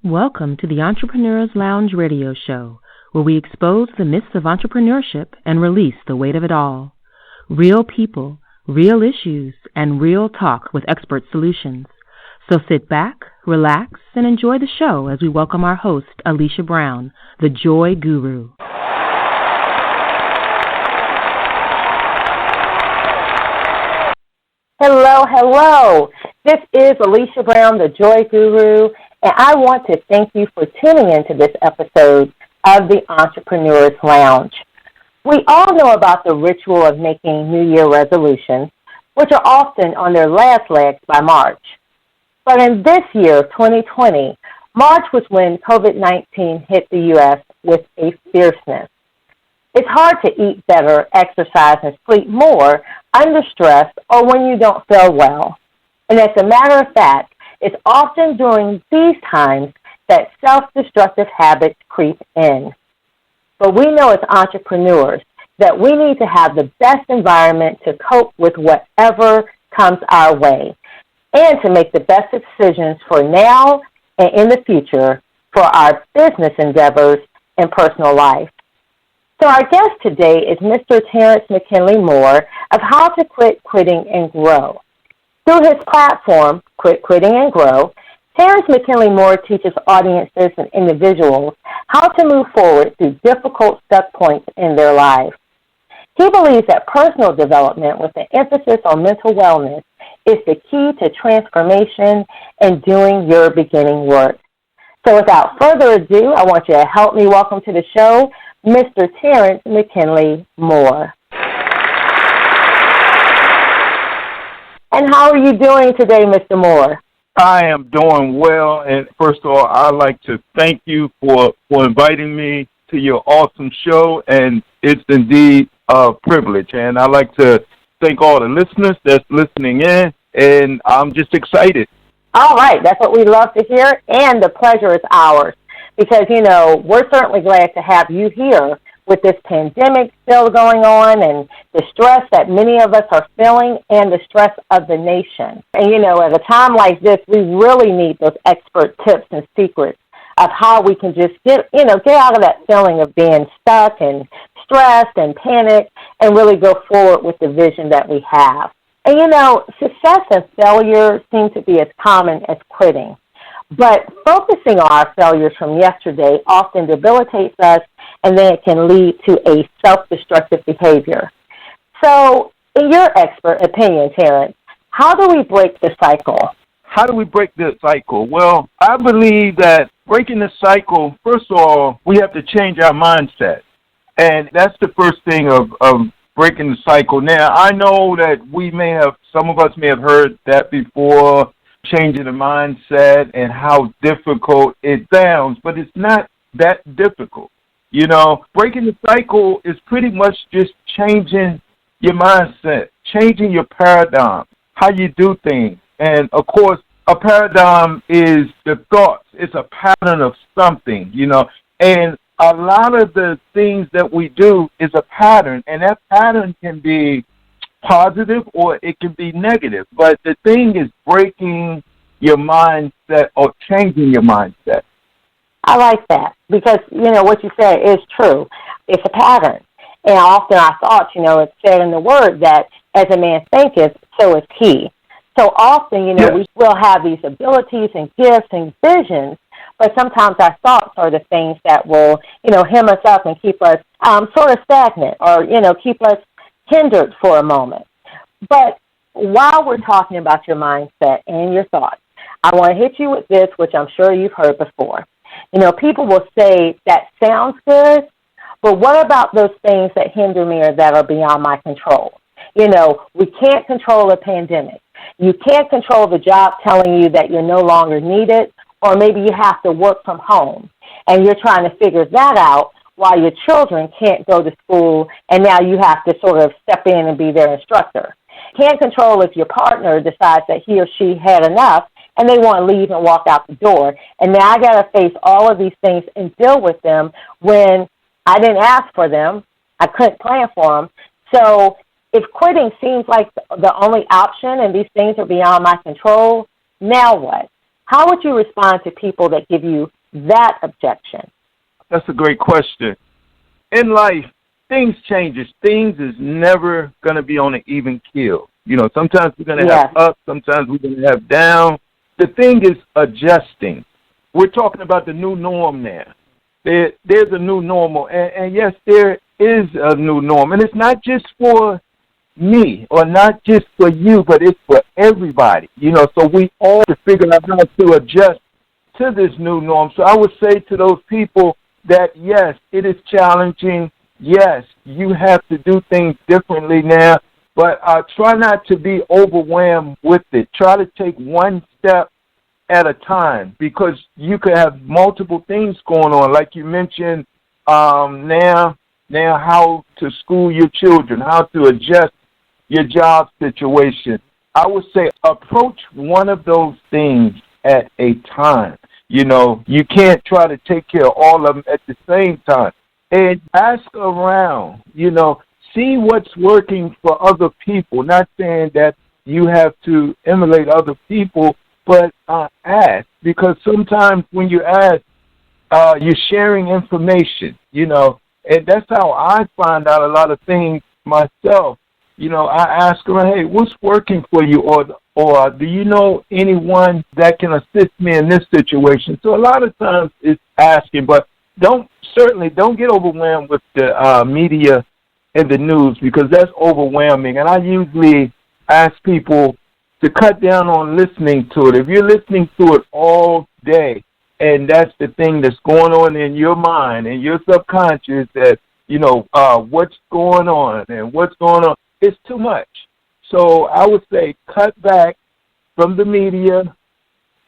Welcome to the Entrepreneur's Lounge radio show, where we expose the myths of entrepreneurship and release the weight of it all. Real people, real issues, and real talk with expert solutions. So sit back, relax, and enjoy the show as we welcome our host, Alicia Brown, the Joy Guru. Hello. This is Alicia Brown, the Joy Guru, and I want to thank you for tuning into this episode of the Entrepreneur's Lounge. We all know about the ritual of making New Year resolutions, which are often on their last legs by March. But in this year, 2020, March was when COVID-19 hit the U.S. with a fierceness. It's hard to eat better, exercise, and sleep more under stress or when you don't feel well. And as a matter of fact, it's often during these times that self-destructive habits creep in. But we know as entrepreneurs that we need to have the best environment to cope with whatever comes our way and to make the best decisions for now and in the future for our business endeavors and personal life. So our guest today is Mr. Terrence McKinley Moor of How to Quit, Quitting, and Grow. Through his platform, Quit, Quitting, and Grow, Terrence McKinley Moor teaches audiences and individuals how to move forward through difficult stuck points in their life. He believes that personal development with an emphasis on mental wellness is the key to transformation and doing your beginning work. So without further ado, I want you to help me welcome to the show Mr. Terrence McKinley Moor. And how are you doing today, Mr. Moor? I am doing well, and first of all, I'd like to thank you for inviting me to your awesome show, and it's indeed a privilege. And I'd like to thank all the listeners that's listening in, and I'm just excited. All right, that's what we love to hear, and the pleasure is ours. Because, we're certainly glad to have you here with this pandemic still going on and the stress that many of us are feeling and the stress of the nation. And, at a time like this, we really need those expert tips and secrets of how we can just get out of that feeling of being stuck and stressed and panicked and really go forward with the vision that we have. And, success and failure seem to be as common as quitting. But focusing on our failures from yesterday often debilitates us, and then it can lead to a self-destructive behavior. So, in your expert opinion, Terrence, how do we break the cycle? How do we break the cycle? Well, I believe that breaking the cycle, first of all, we have to change our mindset. And that's the first thing of breaking the cycle. Now, I know that some of us may have heard that before, changing the mindset and how difficult it sounds, but it's not that difficult. Breaking the cycle is pretty much just changing your mindset, changing your paradigm, how you do things. And, of course, a paradigm is the thoughts. It's a pattern of something, and a lot of the things that we do is a pattern, and that pattern can be positive or it can be negative. But the thing is breaking your mindset or changing your mindset. I like that because, what you say is true. It's a pattern. And often our thoughts, it's said in the word that as a man thinketh, so is he. So often, Yes. We will have these abilities and gifts and visions, but sometimes our thoughts are the things that will, hem us up and keep us sort of stagnant or, keep us hindered for a moment. But while we're talking about your mindset and your thoughts, I want to hit you with this, which I'm sure you've heard before. People will say, that sounds good, but what about those things that hinder me or that are beyond my control? We can't control a pandemic. You can't control the job telling you that you're no longer needed, or maybe you have to work from home, and you're trying to figure that out while your children can't go to school, and now you have to sort of step in and be their instructor. Can't control if your partner decides that he or she had enough, and they want to leave and walk out the door. And now I got to face all of these things and deal with them when I didn't ask for them. I couldn't plan for them. So if quitting seems like the only option and these things are beyond my control, now what? How would you respond to people that give you that objection? That's a great question. In life, things changes. Things is never going to be on an even keel. Sometimes we're going to have up, sometimes we're going to have down. The thing is adjusting. We're talking about the new norm now. There's a new normal, and yes, there is a new norm, and it's not just for me or not just for you, but it's for everybody. So we all have to figure out how to adjust to this new norm. So I would say to those people that, yes, it is challenging. Yes, you have to do things differently now, but try not to be overwhelmed with it. Try to take one step at a time, because you could have multiple things going on. Like you mentioned, now how to school your children, how to adjust your job situation. I would say approach one of those things at a time. You can't try to take care of all of them at the same time. And ask around, see what's working for other people. Not saying that you have to emulate other people, but ask, because sometimes when you ask, you're sharing information, and that's how I find out a lot of things myself. I ask around, hey, what's working for you, or do you know anyone that can assist me in this situation? So a lot of times it's asking, but don't get overwhelmed with the media and the news, because that's overwhelming. And I usually ask people to cut down on listening to it. If you're listening to it all day, and that's the thing that's going on in your mind and your subconscious, that, what's going on and what's going on, it's too much. So I would say cut back from the media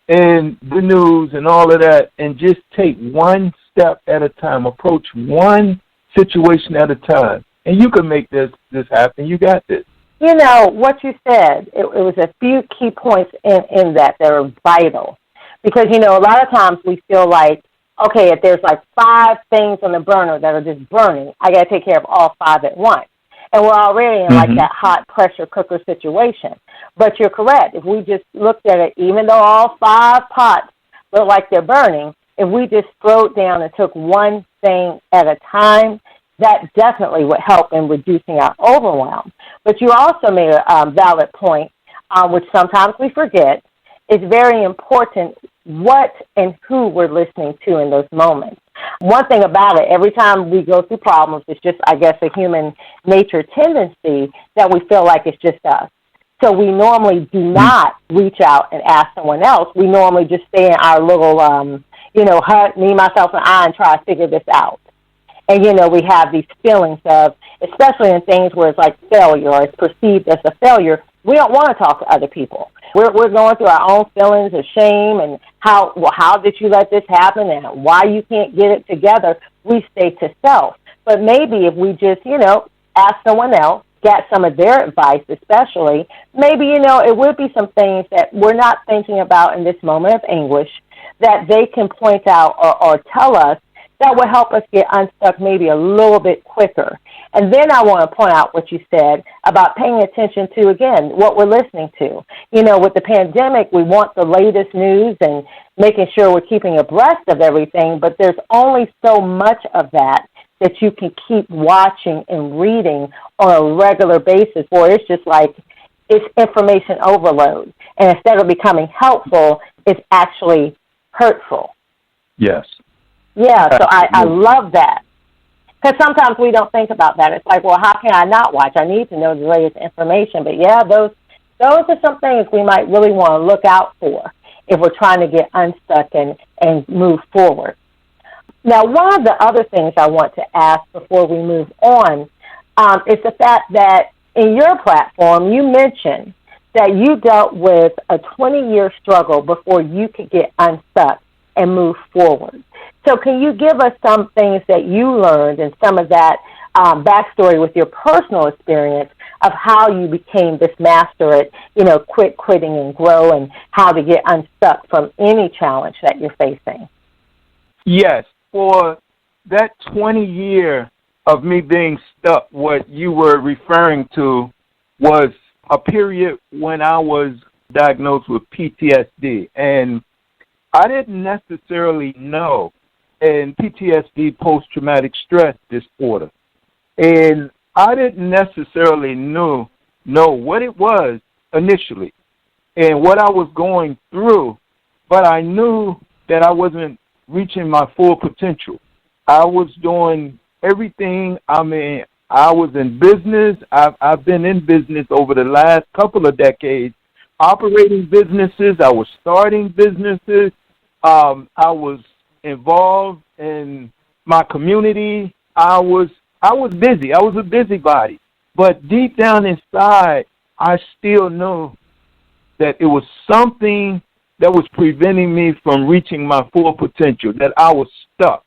and the news and all of that, and just take one step at a time. Approach one situation at a time, and you can make this happen. You got this. What you said, it was a few key points in that are vital. Because, a lot of times we feel like, okay, if there's like 5 things on the burner that are just burning, I got to take care of all 5 at once. And we're already in like that hot pressure cooker situation. But you're correct. If we just looked at it, even though all 5 pots look like they're burning, if we just slowed down and took one thing at a time, that definitely would help in reducing our overwhelm. But you also made a valid point, which sometimes we forget. It's very important what and who we're listening to in those moments. One thing about it, every time we go through problems, it's just, I guess, a human nature tendency that we feel like it's just us. So we normally do not reach out and ask someone else. We normally just stay in our little, hut, me, myself, and I, and try to figure this out. And, we have these feelings of, especially in things where it's like failure or it's perceived as a failure, we don't want to talk to other people. We're going through our own feelings of shame and how did you let this happen and why you can't get it together. We stay to self. But maybe if we just, ask someone else, get some of their advice especially, maybe, it would be some things that we're not thinking about in this moment of anguish that they can point out or tell us that will help us get unstuck maybe a little bit quicker. And then I want to point out what you said about paying attention to, again, what we're listening to. With the pandemic, we want the latest news and making sure we're keeping abreast of everything, but there's only so much of that you can keep watching and reading on a regular basis, or it's just like it's information overload. And instead of becoming helpful, it's actually hurtful. Yes. Yeah, so I love that. Because sometimes we don't think about that. It's like, well, how can I not watch? I need to know the latest information. But, yeah, those are some things we might really want to look out for if we're trying to get unstuck and move forward. Now, one of the other things I want to ask before we move on is the fact that in your platform, you mentioned that you dealt with a 20-year struggle before you could get unstuck and move forward. So can you give us some things that you learned and some of that backstory with your personal experience of how you became this master at, quit, quitting, and grow, and how to get unstuck from any challenge that you're facing? Yes. For that 20-year of me being stuck, what you were referring to was a period when I was diagnosed with PTSD. And I didn't necessarily know in PTSD, post-traumatic stress disorder, and I didn't necessarily know what it was initially and what I was going through, but I knew that I wasn't reaching my full potential. I was doing everything. I mean, I was in business. I've been in business over the last couple of decades, operating businesses. I was starting businesses. I was involved in my community. I was busy. I was a busybody. But deep down inside, I still know that it was something that was preventing me from reaching my full potential, that I was stuck.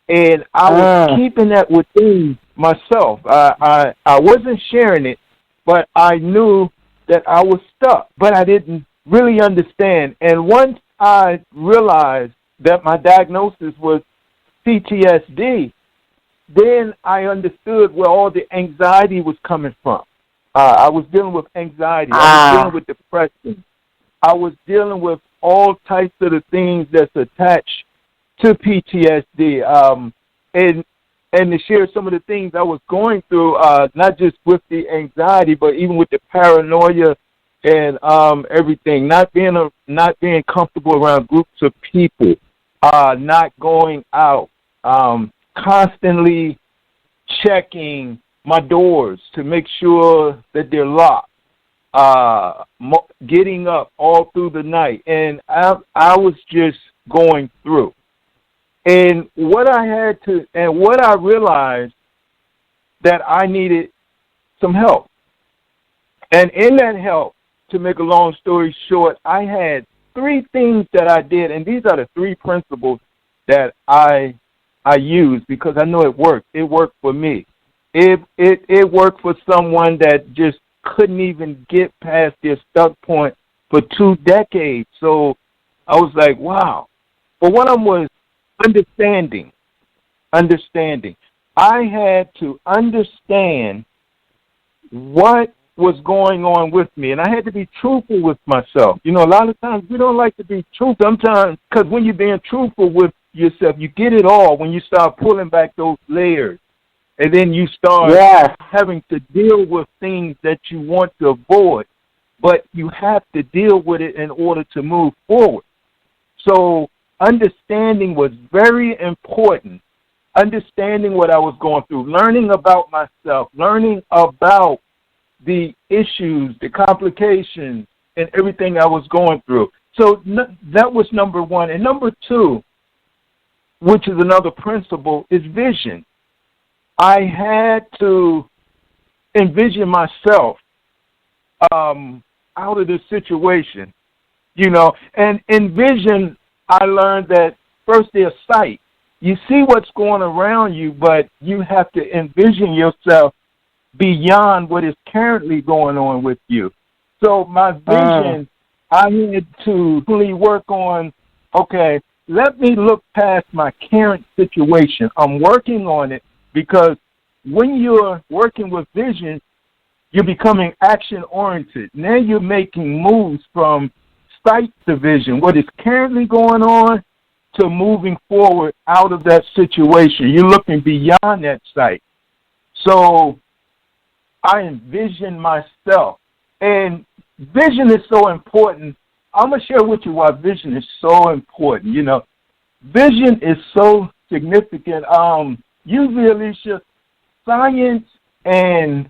And I was keeping that within myself. I wasn't sharing it, but I knew that I was stuck, but I didn't really understand. And once I realized that my diagnosis was PTSD, then I understood where all the anxiety was coming from. I was dealing with anxiety. I was dealing with depression. I was dealing with all types of the things that's attached to PTSD. And to share some of the things I was going through, not just with the anxiety, but even with the paranoia and everything. Not being comfortable around groups of people. Not going out. Constantly checking my doors to make sure that they're locked, getting up all through the night, and I was just going through. And what I realized that I needed some help. And in that help, to make a long story short, I had 3 things that I did, and these are the 3 principles that I use because I know it worked. It worked for me. It worked for someone that just couldn't even get past their stuck point for 2 decades. So I was like, wow. But one of them was understanding. I had to understand what was going on with me, and I had to be truthful with myself. You know, a lot of times we don't like to be truthful. Sometimes, because when you're being truthful with yourself, you get it all when you start pulling back those layers. And then you start having to deal with things that you want to avoid. But you have to deal with it in order to move forward. So understanding was very important. Understanding what I was going through. Learning about myself. Learning about the issues, the complications, and everything I was going through. So that was number 1. And number 2, which is another principle, is vision. I had to envision myself out of this situation, you know. And in vision, I learned that first there's sight. You see what's going around you, but you have to envision yourself beyond what is currently going on with you. So my vision, I had to really work on, okay, let me look past my current situation. I'm working on it because when you're working with vision, you're becoming action-oriented. Now you're making moves from sight to vision, what is currently going on, to moving forward out of that situation. You're looking beyond that sight. So I envision myself. And vision is so important. I'm going to share with you why vision is so important. You know, vision is so significant. Usually, Alicia, science and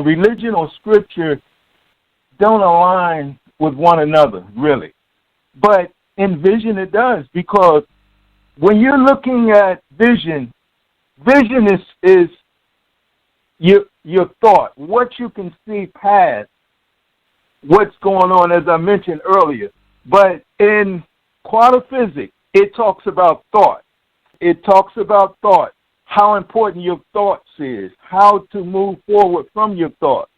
religion or scripture don't align with one another, really. But in vision it does, because when you're looking at vision is your thought, what you can see past what's going on, as I mentioned earlier. But in quantum physics, it talks about thought. It talks about thought, how important your thoughts is, how to move forward from your thoughts.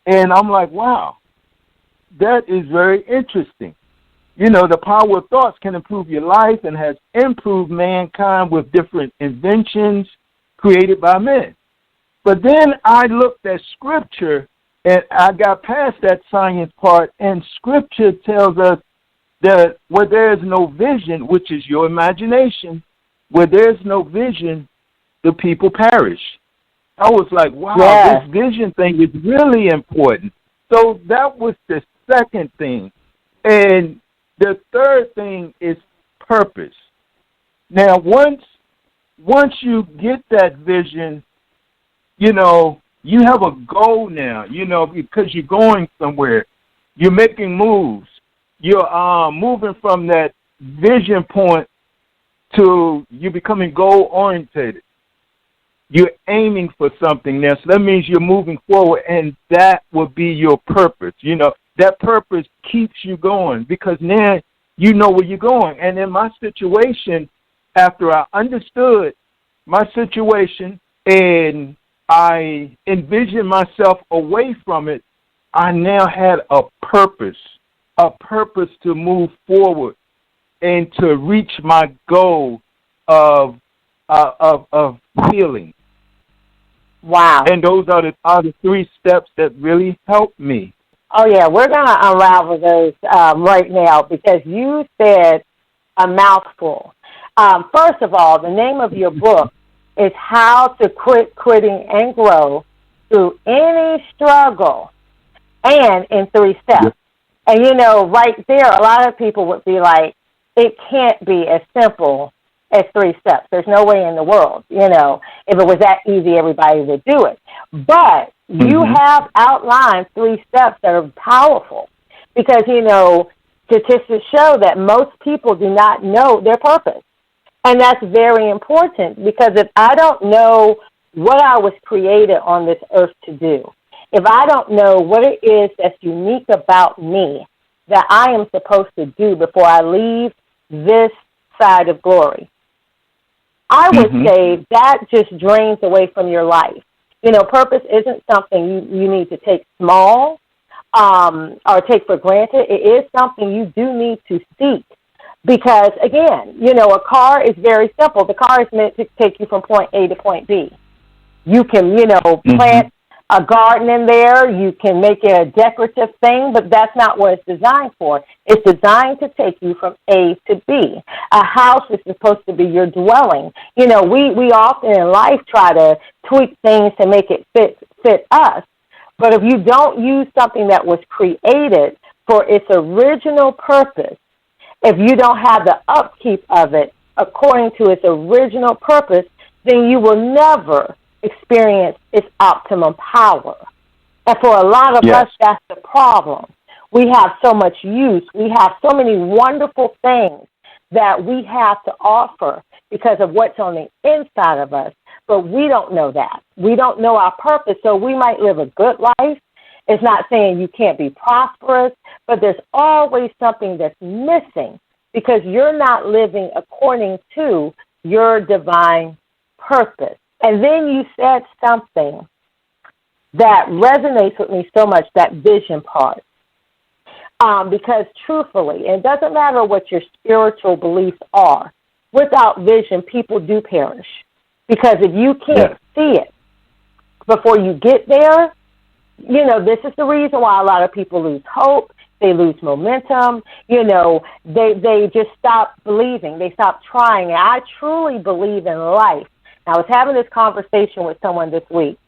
And I'm like, wow, that is very interesting. You know, the power of thoughts can improve your life and has improved mankind with different inventions created by men. But then I looked at scripture and I got past that science part, and scripture tells us that where there is no vision, which is your imagination, where there's no vision, the people perish. I was like, wow, This vision thing is really important. So that was the second thing. And the third thing is purpose. Now, once you get that vision, you have a goal now, because you're going somewhere. You're making moves. You're moving from that vision point to you becoming goal-oriented. You're aiming for something now. So that means you're moving forward, and that will be your purpose. That purpose keeps you going because now you know where you're going. And in my situation, after I understood my situation and I envisioned myself away from it, I now had a purpose to move forward and to reach my goal of healing. Wow. And those are the 3 steps that really helped me. Oh, yeah, we're going to unravel those right now because you said a mouthful. First of all, the name of your book is How to Quit Quitting and Grow Through Any Struggle and in 3 steps. Yep. And, right there, a lot of people would be like, it can't be as simple as 3 steps. There's no way in the world, if it was that easy, everybody would do it. But you have outlined 3 steps that are powerful because, statistics show that most people do not know their purpose. And that's very important because if I don't know what I was created on this earth to do, if I don't know what it is that's unique about me that I am supposed to do before I leave this side of glory, I would say that just drains away from your life. Purpose isn't something you need to take small or take for granted. It is something you do need to seek because, again, a car is very simple. The car is meant to take you from point A to point B. You can, plant a garden in there. You can make it a decorative thing, but that's not what it's designed for. It's designed to take you from A to B. A house is supposed to be your dwelling. We often in life try to tweak things to make it fit us. But if you don't use something that was created for its original purpose, if you don't have the upkeep of it according to its original purpose, then you will never experience its optimum power. And for a lot of us, that's the problem. We have so much use. We have so many wonderful things that we have to offer because of what's on the inside of us, but we don't know that. We don't know our purpose, so we might live a good life. It's not saying you can't be prosperous, but there's always something that's missing because you're not living according to your divine purpose. And then you said something that resonates with me so much, that vision part. Because truthfully, it doesn't matter what your spiritual beliefs are, without vision, people do perish. Because if you can't see it before you get there, this is the reason why a lot of people lose hope. They lose momentum. They just stop believing. They stop trying. And I truly believe in life. I was having this conversation with someone this week.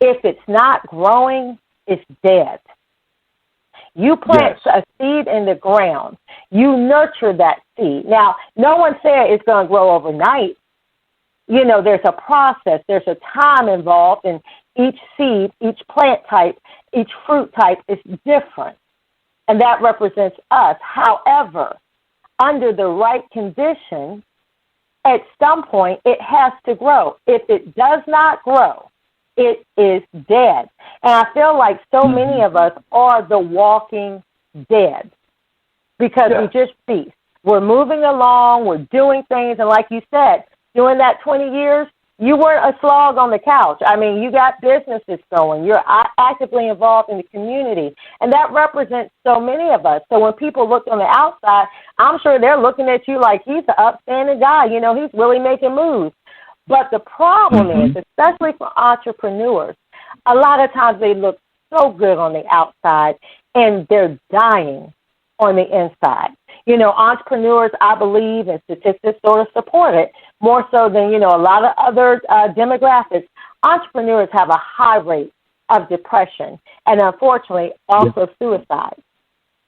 If it's not growing, it's dead. You plant a seed in the ground. You nurture that seed. Now, no one said it's going to grow overnight. There's a process. There's a time involved, and each seed, each plant type, each fruit type is different, and that represents us. However, under the right conditions, at some point, it has to grow. If it does not grow, it is dead. And I feel like so many of us are the walking dead because we just cease. We're moving along. We're doing things. And like you said, during that 20 years, you weren't a slog on the couch. I mean, you got businesses going. You're actively involved in the community. And that represents so many of us. So when people look on the outside, I'm sure they're looking at you like he's an upstanding guy. He's really making moves. But the problem is, especially for entrepreneurs, a lot of times they look so good on the outside and they're dying on the inside. You know, entrepreneurs, I believe, and statistics sort of support it, more so than, you know, a lot of other demographics. Entrepreneurs have a high rate of depression and, unfortunately, also suicide.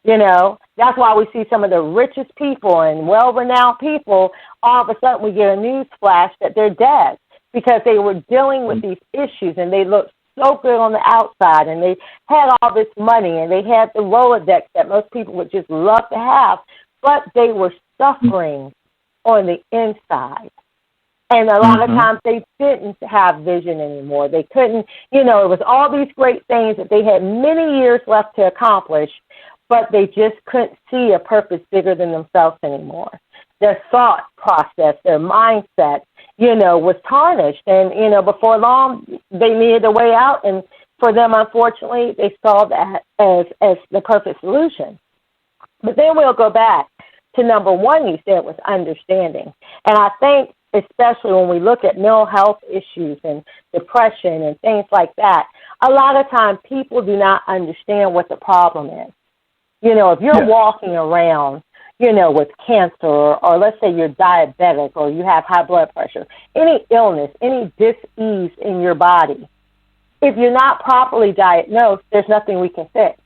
You know, that's why we see some of the richest people and well-renowned people, all of a sudden we get a news flash that they're dead because they were dealing with these issues and they looked so good on the outside and they had all this money and they had the Rolodex that most people would just love to have, but they were suffering on the inside. And a lot of times they didn't have vision anymore. They couldn't, you know, it was all these great things that they had many years left to accomplish, but they just couldn't see a purpose bigger than themselves anymore. Their thought process, their mindset, you know, was tarnished. And, you know, before long, they needed a way out. And for them, unfortunately, they saw that as the perfect solution. But then we'll go back to number one you said was understanding. And I think especially when we look at mental health issues and depression and things like that, a lot of times people do not understand what the problem is. You know, if you're walking around, you know, with cancer or let's say you're diabetic or you have high blood pressure, any illness, any dis-ease in your body, if you're not properly diagnosed, there's nothing we can fix.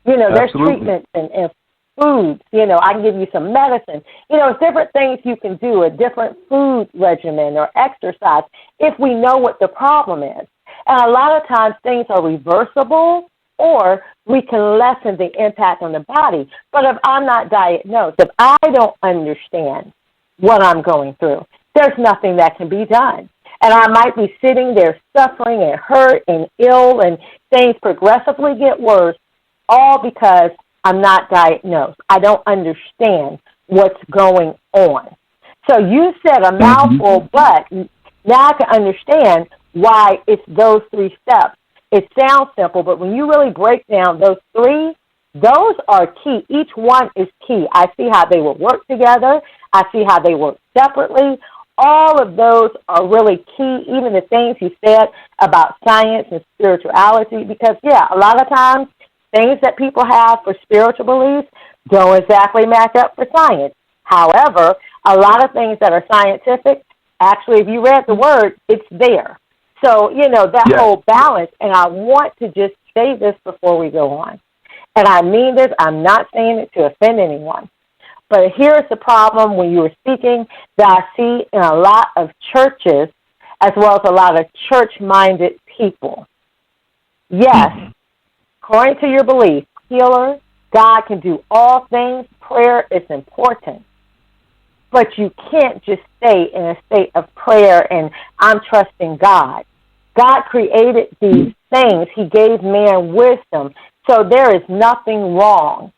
You know, there's treatments and foods. You know, I can give you some medicine. You know, it's different things you can do, a different food regimen or exercise if we know what the problem is. And a lot of times things are reversible or we can lessen the impact on the body. But if I'm not diagnosed, if I don't understand what I'm going through, there's nothing that can be done. And I might be sitting there suffering and hurt and ill and things progressively get worse, all because I'm not diagnosed. I don't understand what's going on. So you said a mouthful, but now I can understand why it's those three steps. It sounds simple, but when you really break down those three, those are key. Each one is key. I see how they will work together. I see how they work separately. All of those are really key, even the things you said about science and spirituality, because, a lot of times things that people have for spiritual beliefs don't exactly match up for science. However, a lot of things that are scientific, actually, if you read the word, it's there. So, that whole balance, and I want to just say this before we go on, and I mean this, I'm not saying it to offend anyone, but here's the problem when you were speaking that I see in a lot of churches as well as a lot of church-minded people. Yes, according to your belief, healer, God can do all things, prayer is important. But you can't just stay in a state of prayer and I'm trusting God. God created these things. He gave man wisdom. So there is nothing wrong.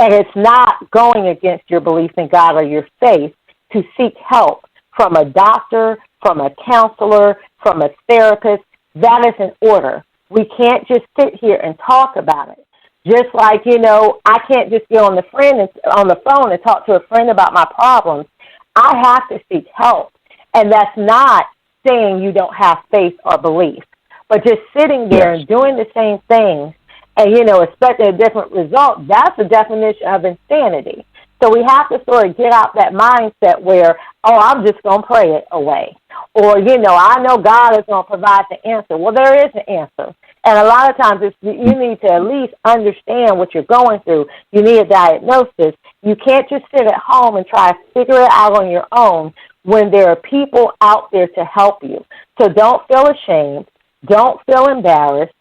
And it's not going against your belief in God or your faith to seek help from a doctor, from a counselor, from a therapist. That is in order. We can't just sit here and talk about it. Just like, I can't just get on the phone and talk to a friend about my problems. I have to seek help. And that's not saying you don't have faith or belief. But just sitting there and doing the same thing and, expecting a different result, that's the definition of insanity. So we have to sort of get out that mindset where, I'm just going to pray it away. Or, I know God is going to provide the answer. Well, there is an answer. And a lot of times you need to at least understand what you're going through. You need a diagnosis. You can't just sit at home and try to figure it out on your own when there are people out there to help you. So don't feel ashamed. Don't feel embarrassed.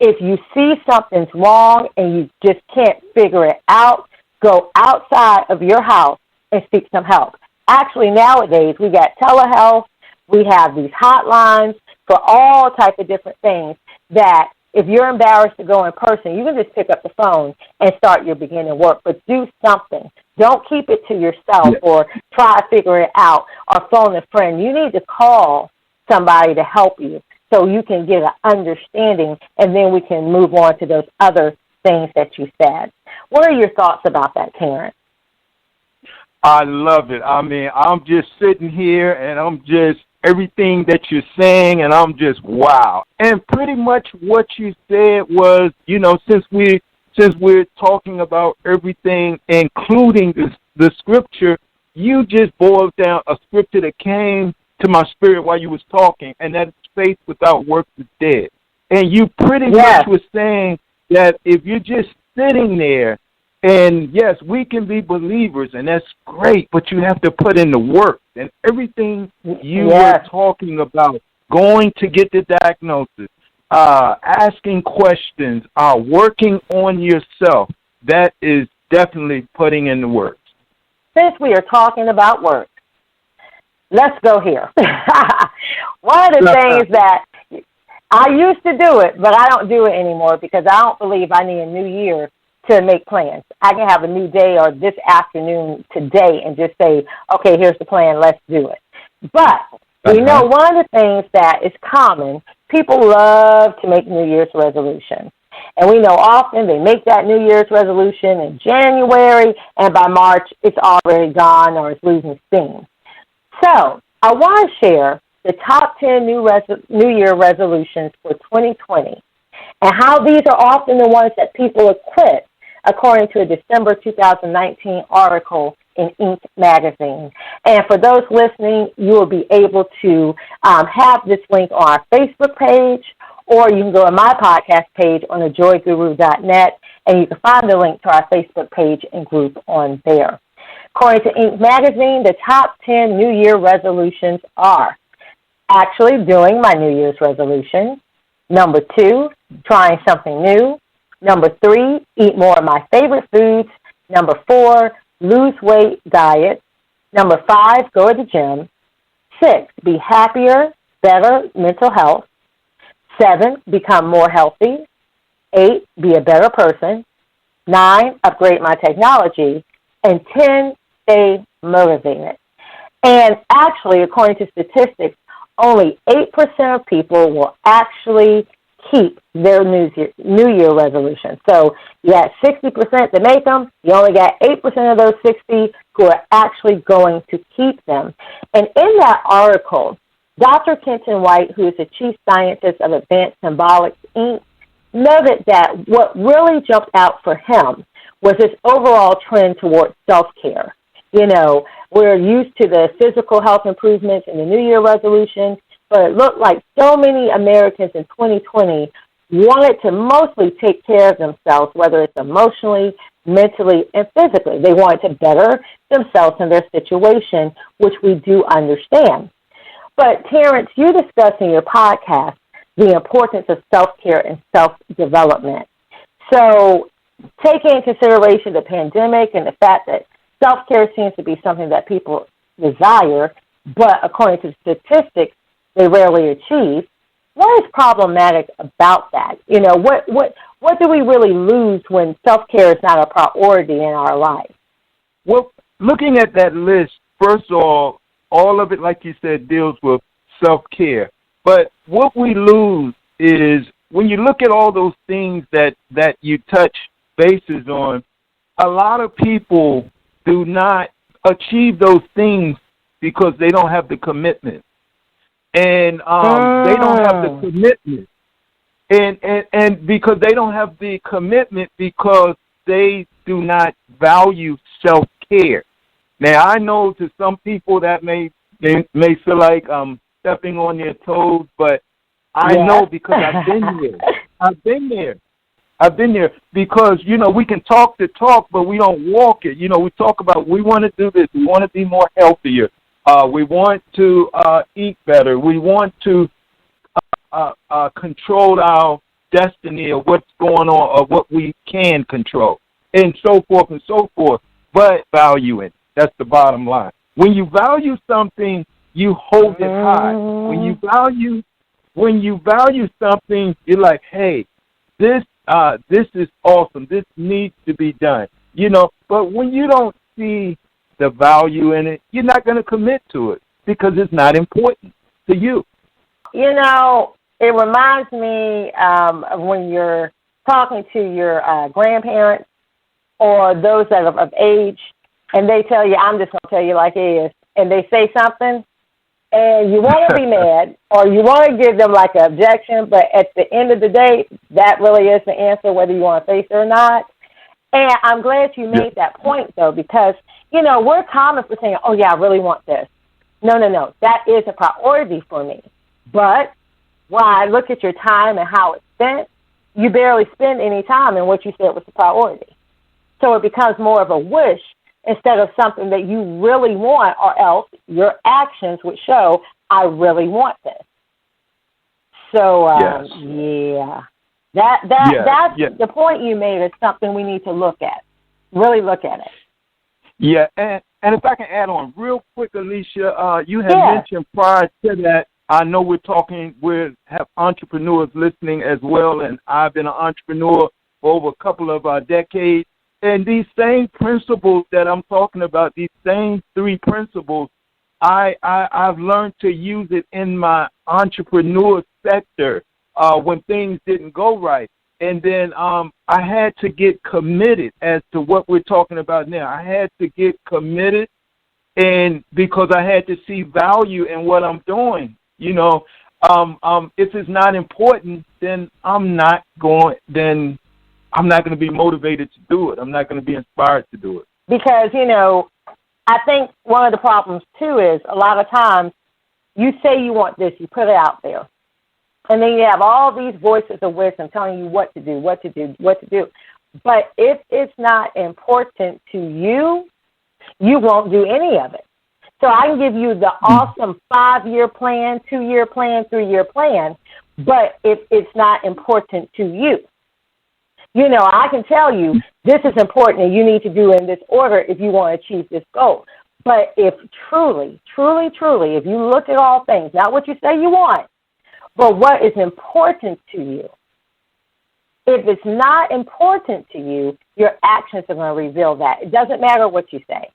If you see something's wrong and you just can't figure it out, go outside of your house and seek some help. Actually, nowadays, we got telehealth. We have these hotlines for all types of different things that if you're embarrassed to go in person, you can just pick up the phone and start your beginning work, but do something. Don't keep it to yourself or try to figure it out or phone a friend. You need to call somebody to help you so you can get an understanding, and then we can move on to those other things that you said. What are your thoughts about that, Terrence? I love it. I mean, I'm just sitting here and I'm just everything that you're saying, and I'm just wow. And pretty much what you said was, since we since we're talking about everything, including the scripture, you just boiled down a scripture that came to my spirit while you was talking, and that is faith without works is dead. And you pretty much was saying that if you're just sitting there, and yes, we can be believers, and that's great, but you have to put in the work. And everything you were talking about, going to get the diagnosis, asking questions, working on yourself, that is definitely putting in the work. Since we are talking about work, let's go here. One of the things that I used to do it, but I don't do it anymore because I don't believe I need a new year to make plans. I can have a new day or this afternoon today and just say, okay, here's the plan, let's do it. But we know one of the things that is common, people love to make New Year's resolutions. And we know often they make that New Year's resolution in January, and by March it's already gone or it's losing steam. So I want to share the top 10 New Year resolutions for 2020 and how these are often the ones that people quit, according to a December 2019 article in Inc. magazine. And for those listening, you will be able to have this link on our Facebook page, or you can go to my podcast page on thejoyguru.net, and you can find the link to our Facebook page and group on there. According to Inc. magazine, the top 10 New Year resolutions are actually doing my New Year's resolution. Number 2, trying something new. Number 3, eat more of my favorite foods. Number 4, lose weight diet. Number 5, go to the gym. 6, be happier, better mental health. 7, become more healthy. 8, be a better person. 9, upgrade my technology. And 10, stay motivated. And actually, according to statistics, only 8% of people will actually keep their New Year resolution. So you got 60% to make them. You only got 8% of those 60 who are actually going to keep them. And in that article, Dr. Kenton White, who is the chief scientist of Advanced Symbolics, Inc., noted that what really jumped out for him was this overall trend towards self-care. You know, we're used to the physical health improvements in the New Year resolution, but it looked like so many Americans in 2020 wanted to mostly take care of themselves, whether it's emotionally, mentally, and physically. They wanted to better themselves in their situation, which we do understand. But, Terrence, you discuss in your podcast the importance of self-care and self-development. So, taking into consideration the pandemic and the fact that self-care seems to be something that people desire, but according to statistics, they rarely achieve. What is problematic about that? You know, what do we really lose when self-care is not a priority in our life? Well, looking at that list, first of all of it, like you said, deals with self-care. But what we lose is when you look at all those things that you touch bases on, a lot of people do not achieve those things because they don't have the commitment. And they don't have the commitment. And because they don't have the commitment because they do not value self-care. Now, I know to some people that may feel like I'm stepping on their toes, but I know because I've been there. I've been there because, you know, we can talk the talk, but we don't walk it. You know, we talk about we want to do this. We want to be more healthier. We want to eat better. We want to control our destiny of what's going on, of what we can control, and so forth and so forth. But value it. That's the bottom line. When you value something, you hold it high. When you value something, you're like, hey, this is awesome. This needs to be done. You know, but when you don't see the value in it, you're not going to commit to it because it's not important to you. You know, it reminds me of when you're talking to your grandparents or those that are of age, and they tell you, I'm just going to tell you like it is, and they say something, and you want to be mad, or you want to give them like an objection, but at the end of the day, that really is the answer, whether you want to face it or not. And I'm glad you made that point, though, because, you know, we're common for saying, oh, yeah, I really want this. No, that is a priority for me. But when I look at your time and how it's spent, you barely spend any time in what you said was the priority. So it becomes more of a wish instead of something that you really want, or else your actions would show, I really want this. So, yeah. That's the point you made is something we need to look at, really look at it. Yeah, and if I can add on real quick, Alicia, you had mentioned prior to that, I know we have entrepreneurs listening as well, and I've been an entrepreneur for over a couple of decades. And these same principles that I'm talking about, these same three principles, I've learned to use it in my entrepreneur sector when things didn't go right. And then I had to get committed as to what we're talking about now. I had to get committed, and because I had to see value in what I'm doing. You know, if it's not important, then I'm not going to be motivated to do it. I'm not going to be inspired to do it. Because, you know, I think one of the problems, too, is a lot of times you say you want this, you put it out there. And then you have all these voices of wisdom telling you what to do. But if it's not important to you, you won't do any of it. So I can give you the awesome 5-year plan, 2-year plan, 3-year plan, but if it's not important to you. You know, I can tell you this is important and you need to do in this order if you want to achieve this goal. But if truly, if you look at all things, not what you say you want, but what is important to you, if it's not important to you, your actions are going to reveal that. It doesn't matter what you say.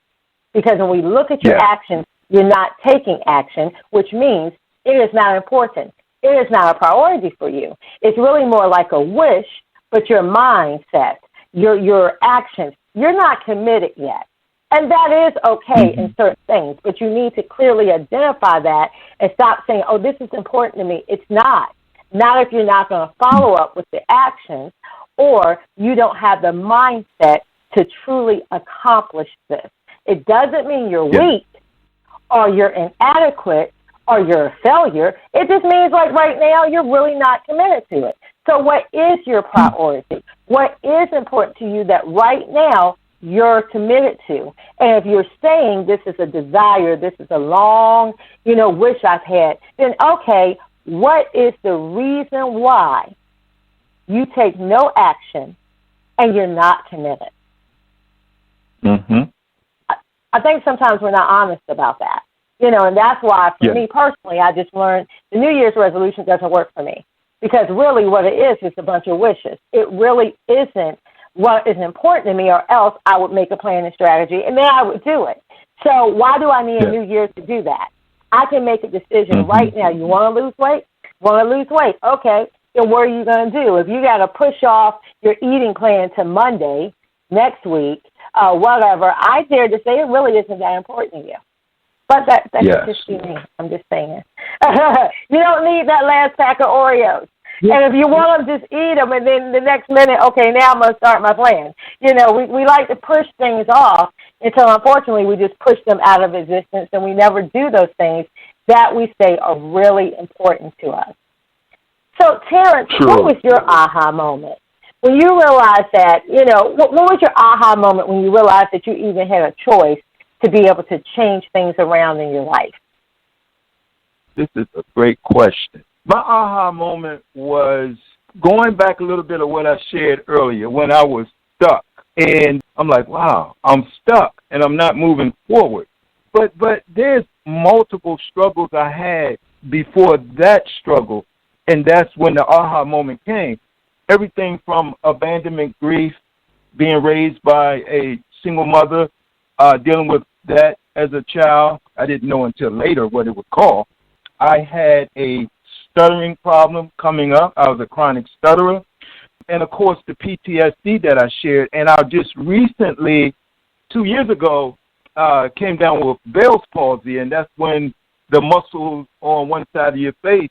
Because when we look at your actions, you're not taking action, which means it is not important. It is not a priority for you. It's really more like a wish, but your mindset, your actions, you're not committed yet. And that is okay in certain things, but you need to clearly identify that and stop saying, oh, this is important to me. It's not. Not if you're not going to follow up with the actions, or you don't have the mindset to truly accomplish this. It doesn't mean you're weak or you're inadequate or you're a failure. It just means, like, right now you're really not committed to it. So what is your priority? What is important to you that right now you're committed to? And if you're saying this is a desire, this is a long, wish I've had, then okay, what is the reason why you take no action and you're not committed? I think sometimes we're not honest about that, and that's why for me personally, I just learned the New Year's resolution doesn't work for me, because really what it is a bunch of wishes. It really isn't what is important to me, or else I would make a plan and strategy and then I would do it. So why do I need a New Year to do that? I can make a decision right now. You want to lose weight? Okay. Then what are you going to do? If you got to push off your eating plan to Monday next week, whatever, I dare to say it really isn't that important to you. But that could just be me. I'm just saying. You don't need that last pack of Oreos. And if you want them, just eat them, and then the next minute, okay, now I'm going to start my plan. We like to push things off until, unfortunately, we just push them out of existence, and we never do those things that we say are really important to us. So, Terrence, what was your aha moment? When you realized that, what was your aha moment when you realized that you even had a choice to be able to change things around in your life? This is a great question. My aha moment was going back a little bit of what I shared earlier when I was stuck. And I'm like, wow, I'm stuck and I'm not moving forward. But there's multiple struggles I had before that struggle, and that's when the aha moment came. Everything from abandonment grief, being raised by a single mother, dealing with that as a child. I didn't know until later what it was called. I had a stuttering problem coming up. I was a chronic stutterer. And, of course, the PTSD that I shared. And I just recently, 2 years ago, came down with Bell's palsy, and that's when the muscles on one side of your face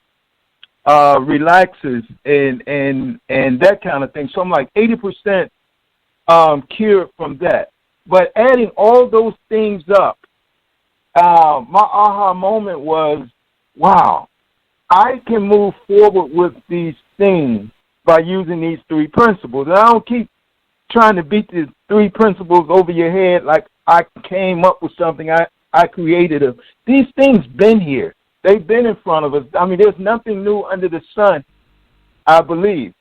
relaxes and that kind of thing. So I'm like 80% cured from that. But adding all those things up, my aha moment was, wow, I can move forward with these things by using these three principles. And I don't keep trying to beat the three principles over your head like I came up with something, I created them. These things been here. They've been in front of us. I mean, there's nothing new under the sun, I believe.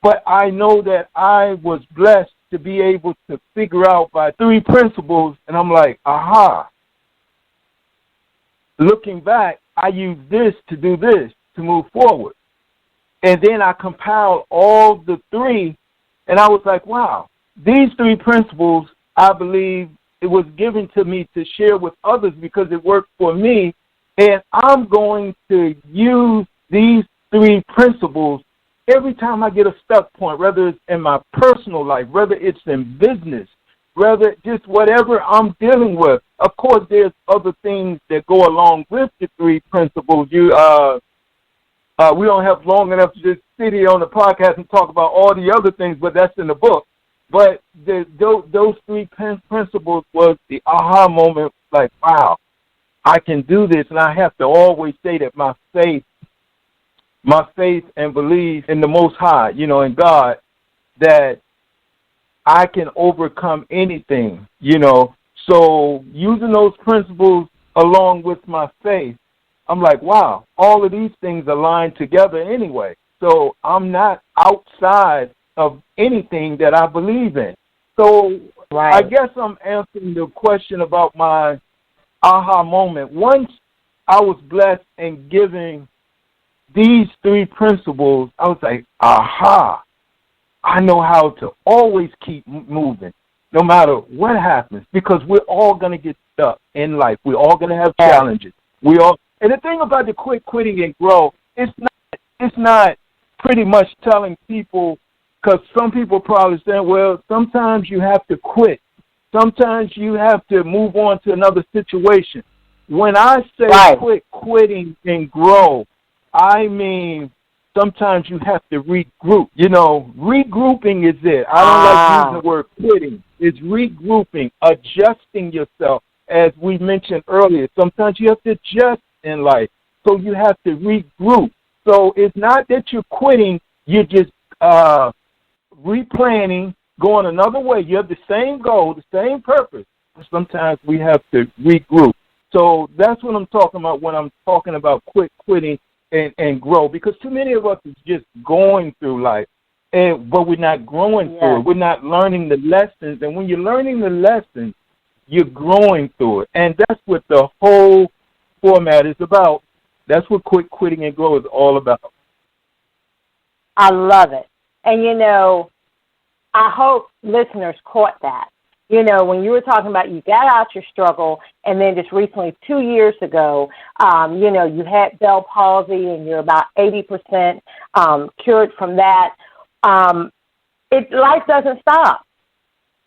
But I know that I was blessed to be able to figure out by three principles, and I'm like, aha. Looking back, I use this to do this, to move forward. And then I compiled all the three, and I was like, wow, these three principles, I believe it was given to me to share with others because it worked for me, and I'm going to use these three principles every time I get a stuck point, whether it's in my personal life, whether it's in business, whether just whatever I'm dealing with. Of course, there's other things that go along with the three principles. We don't have long enough to just sit here on the podcast and talk about all the other things, but that's in the book. But those three principles was the aha moment, like, wow, I can do this. And I have to always say that my faith and belief in the Most High, in God, that I can overcome anything, So using those principles along with my faith, I'm like, wow, all of these things align together anyway. So I'm not outside of anything that I believe in. So right. I guess I'm answering the question about my aha moment. Once I was blessed in giving these three principles, I was like, aha, I know how to always keep moving, no matter what happens, because we're all going to get stuck in life. We're all going to have challenges. And the thing about the quitting and grow, it's not pretty much telling people, because some people probably say, well, sometimes you have to quit. Sometimes you have to move on to another situation. When I say quit quitting and grow, I mean sometimes you have to regroup. Regrouping is it. I don't like using the word quitting. It's regrouping, adjusting yourself. As we mentioned earlier, sometimes you have to adjust in life. So you have to regroup. So it's not that you're quitting, you're just replanning, going another way. You have the same goal, the same purpose. Sometimes we have to regroup. So that's what I'm talking about when I'm talking about quitting and grow, because too many of us is just going through life, but we're not growing through it. We're not learning the lessons, and when you're learning the lessons, you're growing through it, and that's what the whole format is about. That's what quitting and grow is all about. I love it. And, I hope listeners caught that. When you were talking about you got out your struggle, and then just recently, 2 years ago, you had Bell palsy, and you're about 80% cured from that. Life doesn't stop.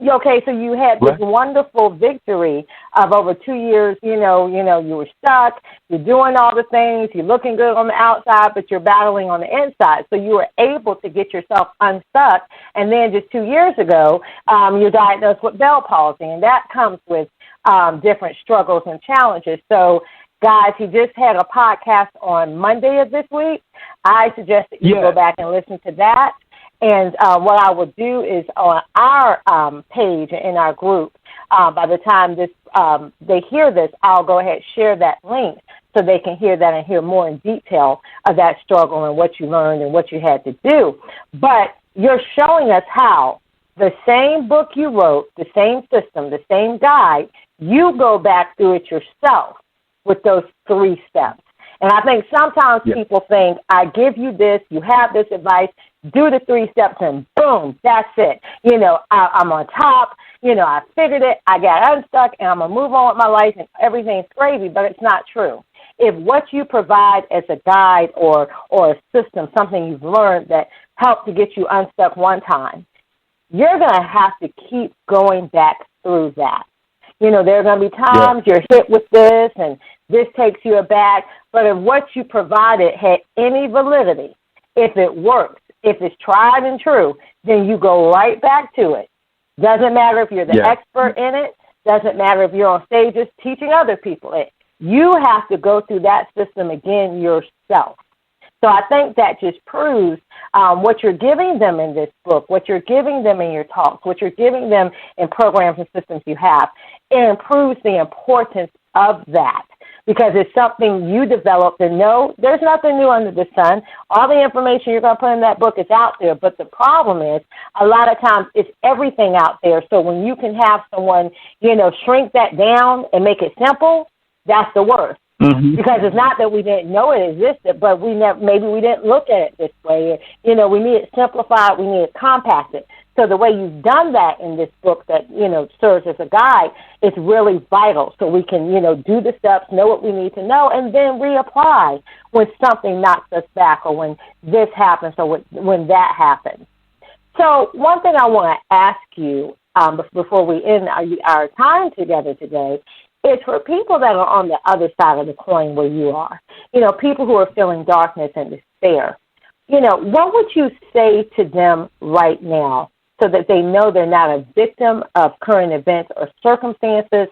Okay, so you had this wonderful victory of over 2 years. You were stuck. You're doing all the things. You're looking good on the outside, but you're battling on the inside. So you were able to get yourself unstuck. And then just 2 years ago, you're diagnosed with Bell palsy, and that comes with different struggles and challenges. So, guys, he just had a podcast on Monday of this week. I suggest that you go back and listen to that. And what I will do is on our page in our group, by the time they hear this, I'll go ahead and share that link so they can hear that and hear more in detail of that struggle and what you learned and what you had to do. But you're showing us how the same book you wrote, the same system, the same guide, you go back through it yourself with those 3 steps. And I think sometimes people think, I give you this, you have this advice, do the 3 steps, and boom, that's it. I'm on top. I figured it. I got unstuck, and I'm going to move on with my life, and everything's crazy, but it's not true. If what you provide as a guide or a system, something you've learned that helped to get you unstuck one time, you're going to have to keep going back through that. There are going to be times you're hit with this and this takes you aback, but if what you provided had any validity, if it works, if it's tried and true, then you go right back to it. Doesn't matter if you're the expert in it. Doesn't matter if you're on stages teaching other people it. You have to go through that system again yourself. So I think that just proves what you're giving them in this book, what you're giving them in your talks, what you're giving them in programs and systems you have. It improves the importance of that because it's something you developed and know there's nothing new under the sun. All the information you're going to put in that book is out there, but the problem is a lot of times it's everything out there. So when you can have someone, shrink that down and make it simple, that's the worst. Mm-hmm. Because it's not that we didn't know it existed, but maybe we didn't look at it this way. We need it simplified, we need it compacted. So the way you've done that in this book that, serves as a guide is really vital. So we can, do the steps, know what we need to know, and then reapply when something knocks us back or when this happens or when that happens. So one thing I want to ask you before we end our time together today is for people that are on the other side of the coin where you are, people who are feeling darkness and despair, what would you say to them right now so that they know they're not a victim of current events or circumstances,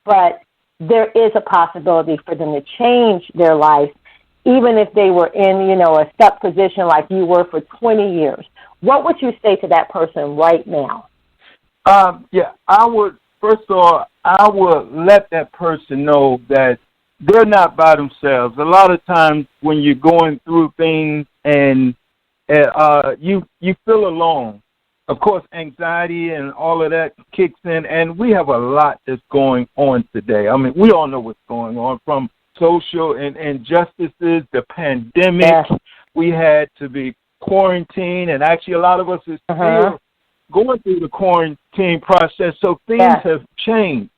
but there is a possibility for them to change their life, even if they were in, a stuck position like you were for 20 years? What would you say to that person right now? I would. First of all, I would let that person know that they're not by themselves. A lot of times when you're going through things and you feel alone, of course, anxiety and all of that kicks in, and we have a lot that's going on today. I mean, we all know what's going on, from social injustices, the pandemic. Yes. We had to be quarantined, and actually a lot of us is still going through the quarantine process, so things have changed.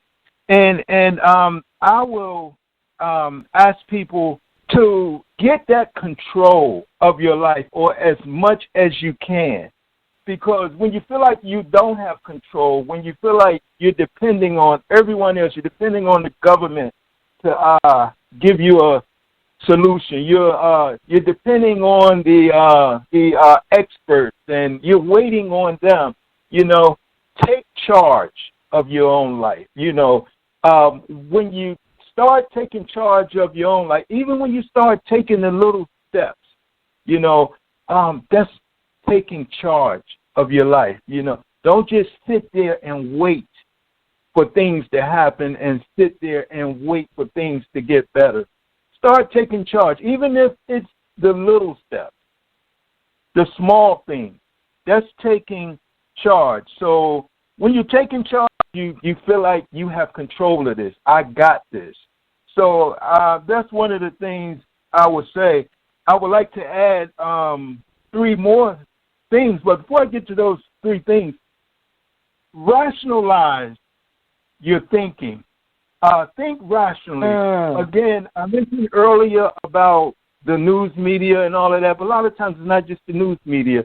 And I will ask people to get that control of your life, or as much as you can. Because when you feel like you don't have control, when you feel like you're depending on everyone else, you're depending on the government to give you a solution, you're depending on the experts, and you're waiting on them. Take charge of your own life. When you start taking charge of your own life, even when you start taking the little steps, that's taking charge of your life. Don't just sit there and wait for things to happen and sit there and wait for things to get better. Start taking charge, even if it's the little steps, the small things. That's taking charge. So when you're taking charge, you feel like you have control of this. I got this. So that's one of the things I would say. I would like to add 3 more things, but before I get to those 3 things, rationalize your thinking. Think rationally. Again, I mentioned earlier about the news media and all of that, but a lot of times it's not just the news media.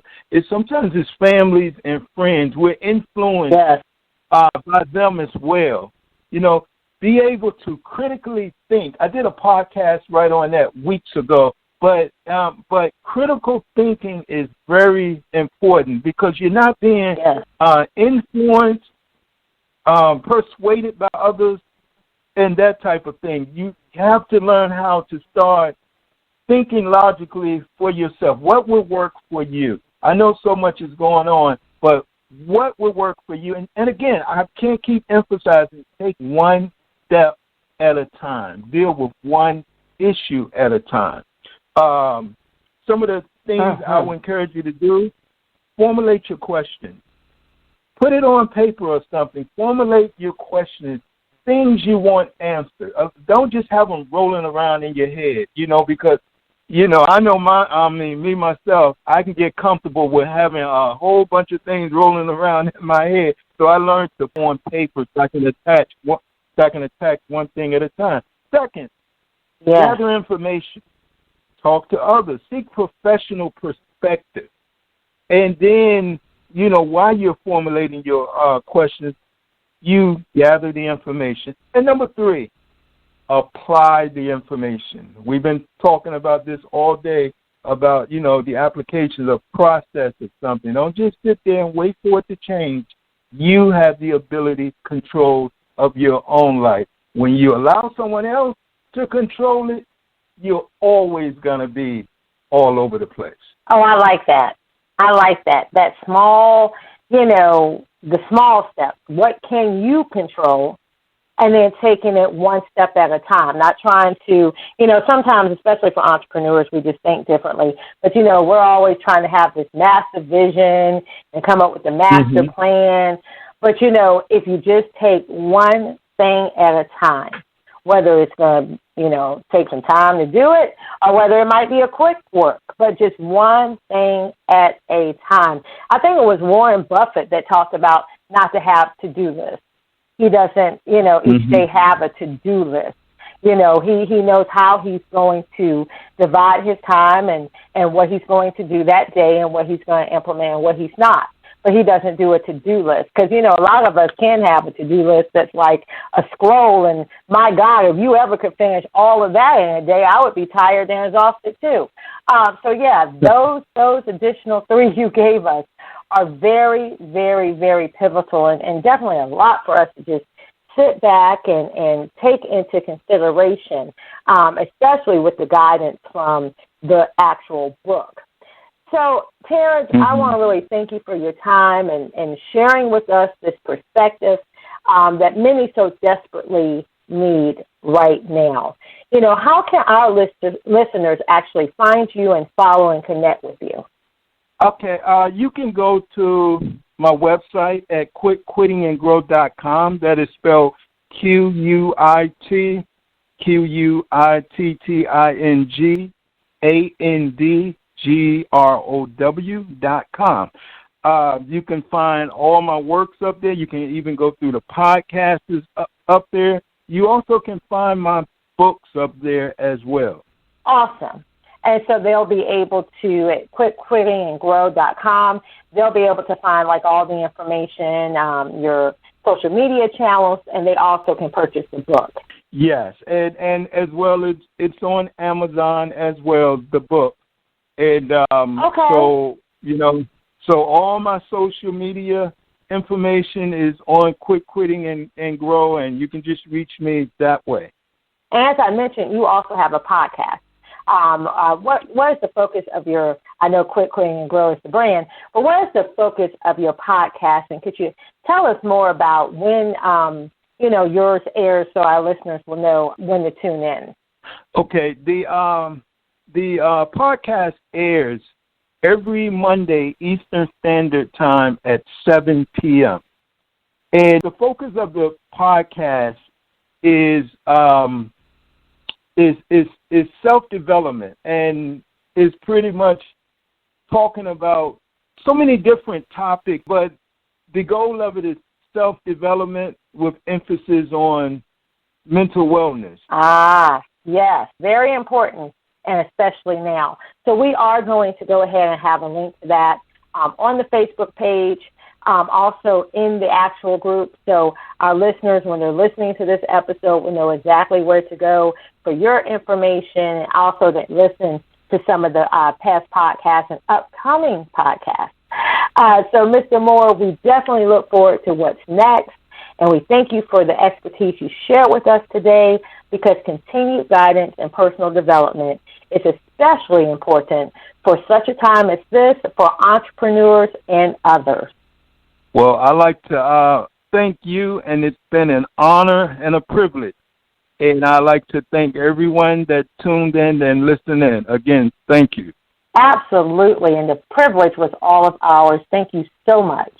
Sometimes it's families and friends. We're influenced by them as well. Be able to critically think. I did a podcast right on that weeks ago, but critical thinking is very important because you're not being influenced, persuaded by others, and that type of thing. You have to learn how to start thinking logically for yourself. What will work for you? I know so much is going on, but what will work for you? And again, I can't keep emphasizing, take one step at a time. Deal with one issue at a time. Some of the things I would encourage you to do, formulate your questions. Put it on paper or something. Formulate your questions, things you want answered. Don't just have them rolling around in your head, because I know me myself, I can get comfortable with having a whole bunch of things rolling around in my head. So I learned to put on paper so I can attack one thing at a time. Second, gather information. Talk to others. Seek professional perspective. And then, while you're formulating your questions, you gather the information. And number 3, apply the information. We've been talking about this all day, about, the applications of process of something. Don't just sit there and wait for it to change. You have the ability, control of your own life. When you allow someone else to control it, you're always going to be all over the place. Oh, I like that. That small, the small steps. What can you control? And then taking it one step at a time, not trying to, sometimes, especially for entrepreneurs, we just think differently. But, we're always trying to have this massive vision and come up with a master plan. But, if you just take one thing at a time, whether it's going to, take some time to do it or whether it might be a quick work, but just one thing at a time. I think it was Warren Buffett that talked about not to have to-do lists. He doesn't, each day have a to-do list. He knows how he's going to divide his time and what he's going to do that day and what he's going to implement and what he's not. But he doesn't do a to-do list because, a lot of us can have a to-do list that's like a scroll. And, my God, if you ever could finish all of that in a day, I would be tired and exhausted too. Those additional 3 you gave us are very, very, very pivotal and definitely a lot for us to just sit back and take into consideration, especially with the guidance from the actual book. So, Terrence, I want to really thank you for your time and sharing with us this perspective that many so desperately need right now. How can our listeners actually find you and follow and connect with you? Okay, you can go to my website at quitquittingandgrow.com. That is spelled quitquittingandgrow.com. You can find all my works up there. You can even go through the podcasts up there. You also can find my books up there as well. Awesome. And so they'll be able to, at quitquittingandgrow.com, they'll be able to find all the information, your social media channels, and they also can purchase the book. Yes, and as well as it's on Amazon as well, the book. And so all my social media information is on Quit Quitting and Grow, and you can just reach me that way. And as I mentioned, you also have a podcast. What is the focus of your, I know Quit Quitting and Grow is the brand, but what is the focus of your podcast? And could you tell us more about when, yours airs so our listeners will know when to tune in? Okay. The podcast airs every Monday Eastern Standard Time at 7 p.m. And the focus of the podcast is self-development, and is pretty much talking about so many different topics, but the goal of it is self-development with emphasis on mental wellness. Ah, yes, very important, and especially now. So we are going to go ahead and have a link to that on the Facebook page, also in the actual group. So our listeners, when they're listening to this episode, will know exactly where to go for your information, and also to listen to some of the past podcasts and upcoming podcasts. So, Mr. Moore, we definitely look forward to what's next, and we thank you for the expertise you shared with us today, because continued guidance and personal development is especially important for such a time as this for entrepreneurs and others. Well, I'd like to thank you, and it's been an honor and a privilege. And I'd like to thank everyone that tuned in and listened in. Again, thank you. Absolutely, and the privilege was all of ours. Thank you so much.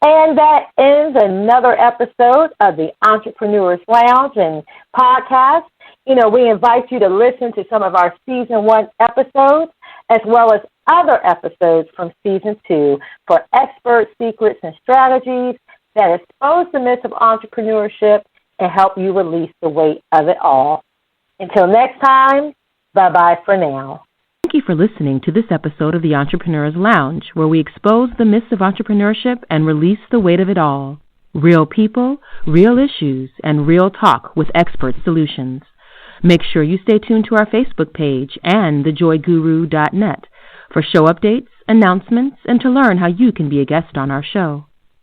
And that ends another episode of the Entrepreneurs Lounge and podcast. We invite you to listen to some of our Season 1 episodes, as well as other episodes from Season 2 for expert secrets and strategies that expose the myths of entrepreneurship and help you release the weight of it all. Until next time, bye-bye for now. Thank you for listening to this episode of the Entrepreneurs Lounge, where we expose the myths of entrepreneurship and release the weight of it all. Real people, real issues, and real talk with expert solutions. Make sure you stay tuned to our Facebook page and thejoyguru.net for show updates, announcements, and to learn how you can be a guest on our show.